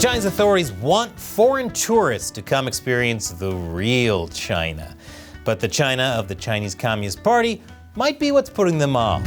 China's authorities want foreign tourists to come experience the real China. But the China of the Chinese Communist Party might be what's putting them off.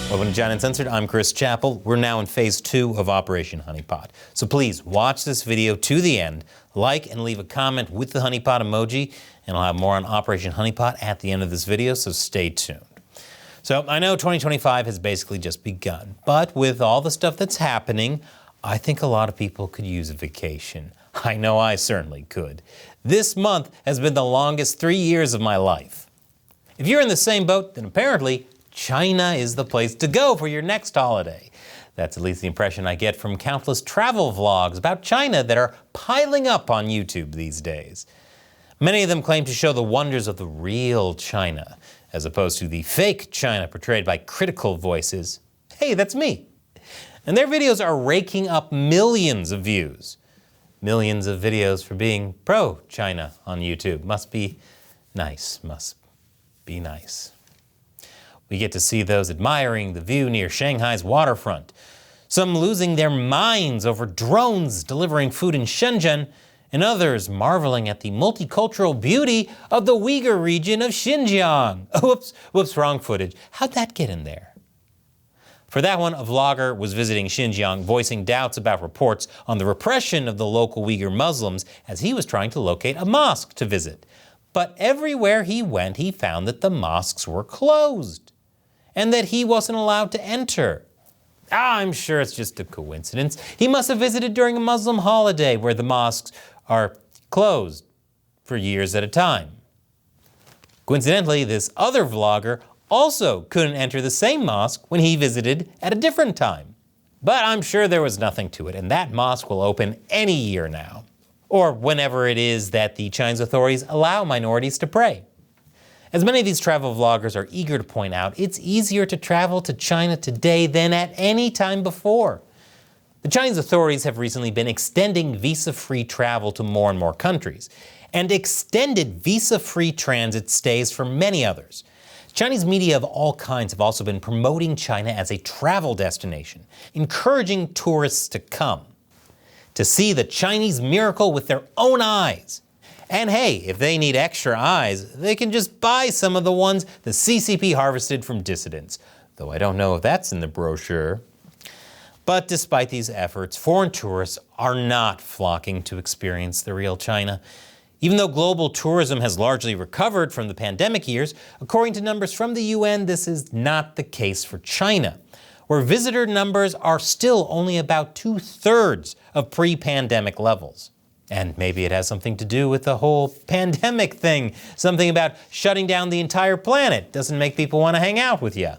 Welcome to China Uncensored. I'm Chris Chappell. We're now in phase 2 of Operation Honeypot. So please watch this video to the end, like and leave a comment with the honeypot emoji, and I'll have more on Operation Honeypot at the end of this video, so stay tuned. So I know 2025 has basically just begun, but with all the stuff that's happening, I think a lot of people could use a vacation. I know I certainly could. This month has been the longest 3 years of my life. If you're in the same boat, then apparently China is the place to go for your next holiday. That's at least the impression I get from countless travel vlogs about China that are piling up on YouTube these days. Many of them claim to show the wonders of the real China, as opposed to the fake China portrayed by critical voices. Hey, that's me. And their videos are raking up millions of views. Millions of videos for being pro-China on YouTube. Must be nice, must be nice. We get to see those admiring the view near Shanghai's waterfront, some losing their minds over drones delivering food in Shenzhen, and others marveling at the multicultural beauty of the Uyghur region of Xinjiang. Whoops, wrong footage. How'd that get in there? For that one, a vlogger was visiting Xinjiang, voicing doubts about reports on the repression of the local Uyghur Muslims as he was trying to locate a mosque to visit. But everywhere he went, he found that the mosques were closed and that he wasn't allowed to enter. I'm sure it's just a coincidence. He must have visited during a Muslim holiday where the mosques are closed for years at a time. Coincidentally, this other vlogger also couldn't enter the same mosque when he visited at a different time. But I'm sure there was nothing to it, and that mosque will open any year now, or whenever it is that the Chinese authorities allow minorities to pray. As many of these travel vloggers are eager to point out, it's easier to travel to China today than at any time before. The Chinese authorities have recently been extending visa-free travel to more and more countries, and extended visa-free transit stays for many others. Chinese media of all kinds have also been promoting China as a travel destination, encouraging tourists to come, to see the Chinese miracle with their own eyes. And hey, if they need extra eyes, they can just buy some of the ones the CCP harvested from dissidents, though I don't know if that's in the brochure. But despite these efforts, foreign tourists are not flocking to experience the real China. Even though global tourism has largely recovered from the pandemic years, according to numbers from the UN, this is not the case for China, where visitor numbers are still only about 2/3 of pre-pandemic levels. And maybe it has something to do with the whole pandemic thing. Something about shutting down the entire planet doesn't make people want to hang out with you.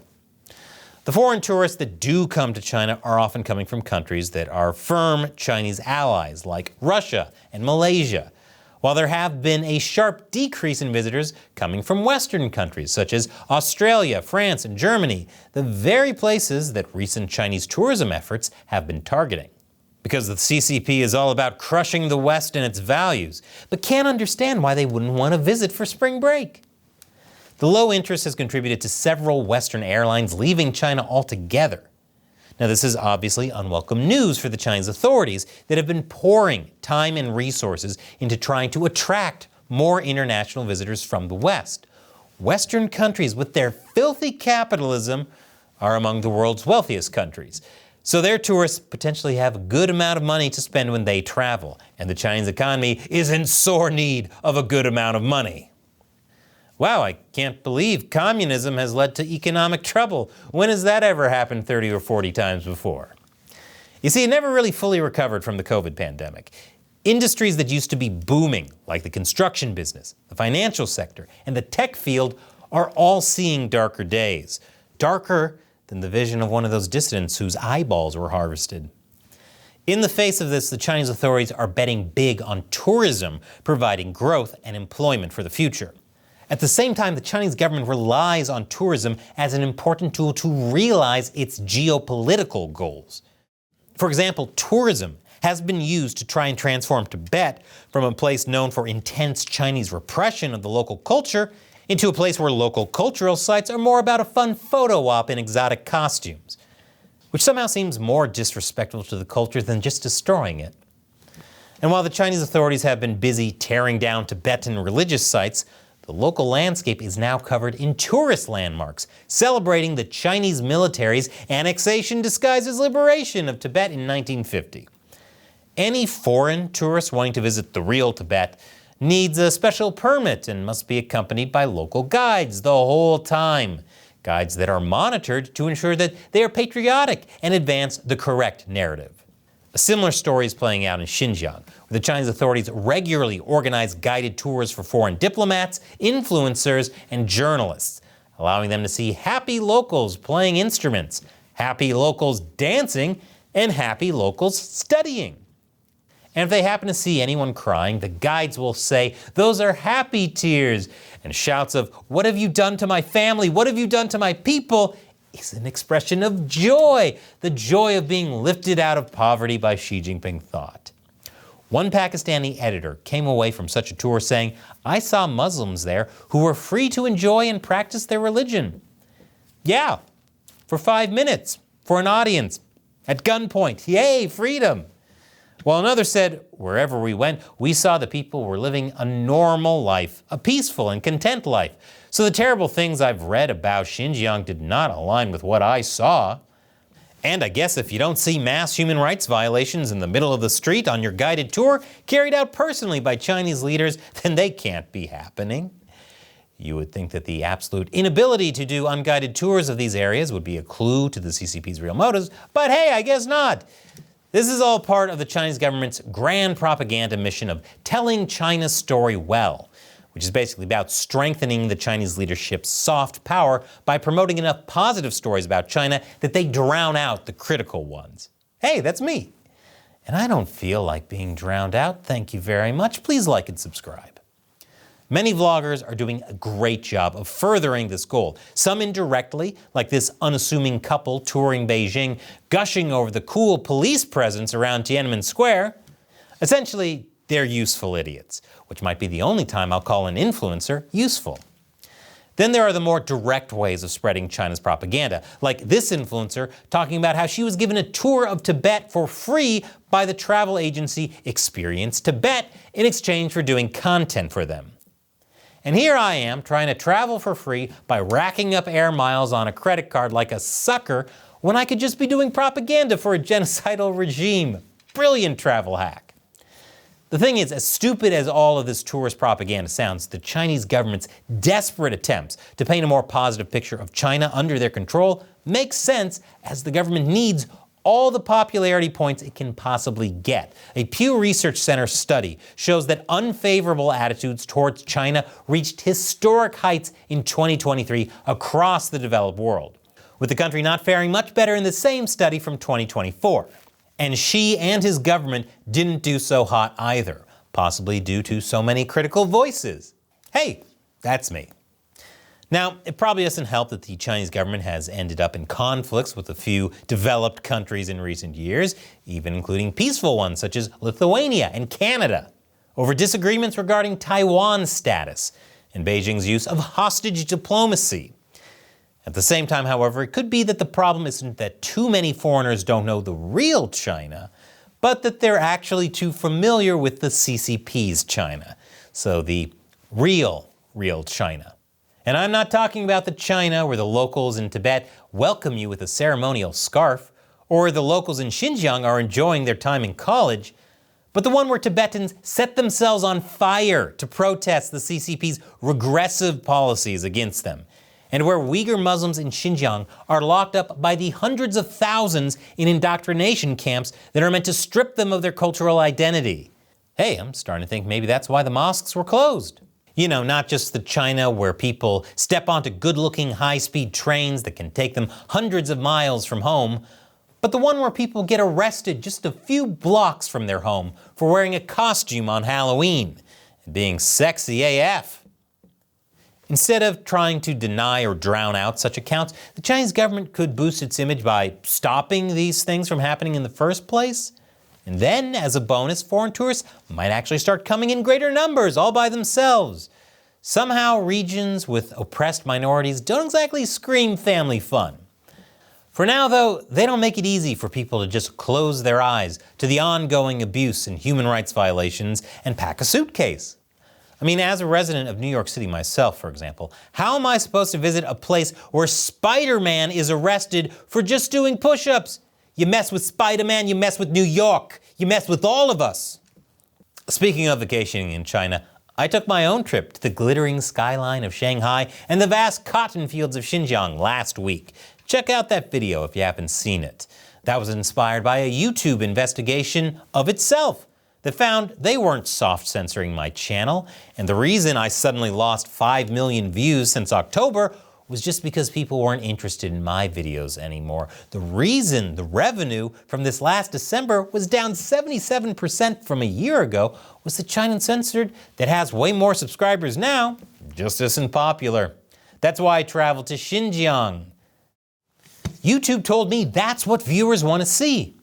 The foreign tourists that do come to China are often coming from countries that are firm Chinese allies, like Russia and Malaysia, while there have been a sharp decrease in visitors coming from Western countries such as Australia, France, and Germany, the very places that recent Chinese tourism efforts have been targeting. Because the CCP is all about crushing the West and its values, but can't understand why they wouldn't want to visit for spring break. The low interest has contributed to several Western airlines leaving China altogether. Now, this is obviously unwelcome news for the Chinese authorities that have been pouring time and resources into trying to attract more international visitors from the West. Western countries with their filthy capitalism are among the world's wealthiest countries. So their tourists potentially have a good amount of money to spend when they travel, and the Chinese economy is in sore need of a good amount of money. Wow, I can't believe communism has led to economic trouble. When has that ever happened 30 or 40 times before? You see, it never really fully recovered from the COVID pandemic. Industries that used to be booming, like the construction business, the financial sector, and the tech field, are all seeing darker days. Darker than the vision of one of those dissidents whose eyeballs were harvested. In the face of this, the Chinese authorities are betting big on tourism, providing growth and employment for the future. At the same time, the Chinese government relies on tourism as an important tool to realize its geopolitical goals. For example, tourism has been used to try and transform Tibet from a place known for intense Chinese repression of the local culture into a place where local cultural sites are more about a fun photo op in exotic costumes. which somehow seems more disrespectful to the culture than just destroying it. And while the Chinese authorities have been busy tearing down Tibetan religious sites, the local landscape is now covered in tourist landmarks, celebrating the Chinese military's annexation disguised as liberation of Tibet in 1950. Any foreign tourist wanting to visit the real Tibet needs a special permit and must be accompanied by local guides the whole time. Guides that are monitored to ensure that they are patriotic and advance the correct narrative. A similar story is playing out in Xinjiang, where the Chinese authorities regularly organize guided tours for foreign diplomats, influencers, and journalists, allowing them to see happy locals playing instruments, happy locals dancing, and happy locals studying. And if they happen to see anyone crying, the guides will say, "Those are happy tears," and shouts of, "What have you done to my family? What have you done to my people?" is an expression of joy, the joy of being lifted out of poverty by Xi Jinping thought. One Pakistani editor came away from such a tour saying, "I saw Muslims there who were free to enjoy and practice their religion." Yeah, for 5 minutes, for an audience, at gunpoint, yay, freedom. While another said, "Wherever we went, we saw the people were living a normal life, a peaceful and content life. So the terrible things I've read about Xinjiang did not align with what I saw." And I guess if you don't see mass human rights violations in the middle of the street on your guided tour carried out personally by Chinese leaders, then they can't be happening. You would think that the absolute inability to do unguided tours of these areas would be a clue to the CCP's real motives, but hey, I guess not. This is all part of the Chinese government's grand propaganda mission of telling China's story well, which is basically about strengthening the Chinese leadership's soft power by promoting enough positive stories about China that they drown out the critical ones. Hey, that's me. And I don't feel like being drowned out. Thank you very much. Please like and subscribe. Many vloggers are doing a great job of furthering this goal, some indirectly, like this unassuming couple touring Beijing, gushing over the cool police presence around Tiananmen Square. Essentially, they're useful idiots, which might be the only time I'll call an influencer useful. Then there are the more direct ways of spreading China's propaganda, like this influencer talking about how she was given a tour of Tibet for free by the travel agency Experience Tibet in exchange for doing content for them. And here I am trying to travel for free by racking up air miles on a credit card like a sucker when I could just be doing propaganda for a genocidal regime. Brilliant travel hack. The thing is, as stupid as all of this tourist propaganda sounds, the Chinese government's desperate attempts to paint a more positive picture of China under their control makes sense, as the government needs all the popularity points it can possibly get. A Pew Research Center study shows that unfavorable attitudes towards China reached historic heights in 2023 across the developed world, with the country not faring much better in the same study from 2024. And Xi and his government didn't do so hot either, possibly due to so many critical voices. Hey, that's me. Now, it probably doesn't help that the Chinese government has ended up in conflicts with a few developed countries in recent years, even including peaceful ones such as Lithuania and Canada, over disagreements regarding Taiwan's status and Beijing's use of hostage diplomacy. At the same time, however, it could be that the problem isn't that too many foreigners don't know the real China, but that they're actually too familiar with the CCP's China. So the real China. And I'm not talking about the China where the locals in Tibet welcome you with a ceremonial scarf, or the locals in Xinjiang are enjoying their time in college, but the one where Tibetans set themselves on fire to protest the CCP's regressive policies against them, and where Uyghur Muslims in Xinjiang are locked up by the hundreds of thousands in indoctrination camps that are meant to strip them of their cultural identity. Hey, I'm starting to think maybe that's why the mosques were closed. You know, not just the China where people step onto good-looking high-speed trains that can take them hundreds of miles from home, but the one where people get arrested just a few blocks from their home for wearing a costume on Halloween and being sexy AF. Instead of trying to deny or drown out such accounts, the Chinese government could boost its image by stopping these things from happening in the first place. And then, as a bonus, foreign tourists might actually start coming in greater numbers all by themselves. Somehow, regions with oppressed minorities don't exactly scream family fun. For now, though, they don't make it easy for people to just close their eyes to the ongoing abuse and human rights violations and pack a suitcase. I mean, as a resident of New York City myself, for example, how am I supposed to visit a place where Spider-Man is arrested for just doing push-ups? You mess with Spider-Man, you mess with New York, you mess with all of us. Speaking of vacationing in China, I took my own trip to the glittering skyline of Shanghai and the vast cotton fields of Xinjiang last week. Check out that video if you haven't seen it. That was inspired by a YouTube investigation of itself that found they weren't soft censoring my channel, and the reason I suddenly lost 5 million views since October was just because people weren't interested in my videos anymore. The reason the revenue from this last December was down 77% from a year ago was that China Uncensored, that has way more subscribers now, just isn't popular. That's why I traveled to Xinjiang. YouTube told me that's what viewers want to see.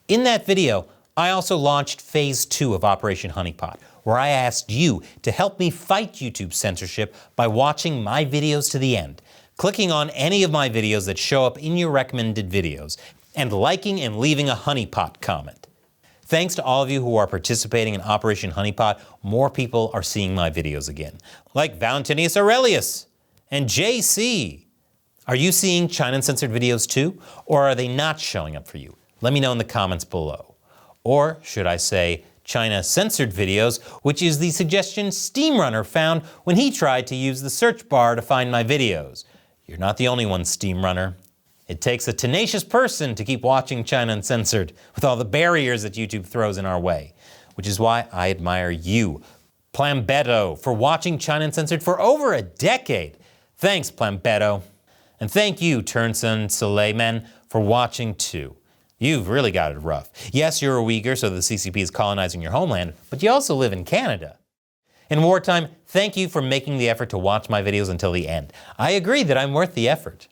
In that video, I also launched phase 2 of Operation Honeypot, where I asked you to help me fight YouTube censorship by watching my videos to the end, clicking on any of my videos that show up in your recommended videos, and liking and leaving a honeypot comment. Thanks to all of you who are participating in Operation Honeypot, more people are seeing my videos again, like Valentinius Aurelius and JC. Are you seeing China Uncensored videos too, or are they not showing up for you? Let me know in the comments below. Or should I say, China Censored videos, which is the suggestion Steamrunner found when he tried to use the search bar to find my videos. You're not the only one, Steamrunner. It takes a tenacious person to keep watching China Uncensored with all the barriers that YouTube throws in our way, which is why I admire you, Plambetto, for watching China Uncensored for over a decade. Thanks, Plambetto. And thank you, Turnson Suleiman, for watching too. You've really got it rough. Yes, you're a Uyghur, so the CCP is colonizing your homeland, but you also live in Canada. In wartime, thank you for making the effort to watch my videos until the end. I agree that I'm worth the effort.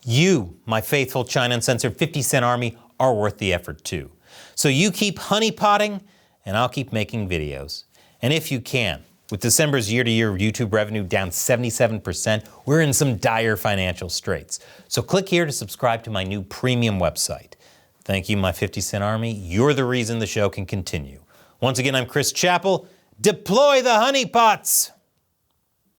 You, my faithful China Uncensored 50-cent army, are worth the effort too. So you keep honeypotting, and I'll keep making videos. And if you can, with December's year-to-year YouTube revenue down 77%, we're in some dire financial straits. So click here to subscribe to my new premium website. Thank you, my 50-cent army. You're the reason the show can continue. Once again, I'm Chris Chappell. Deploy the honeypots!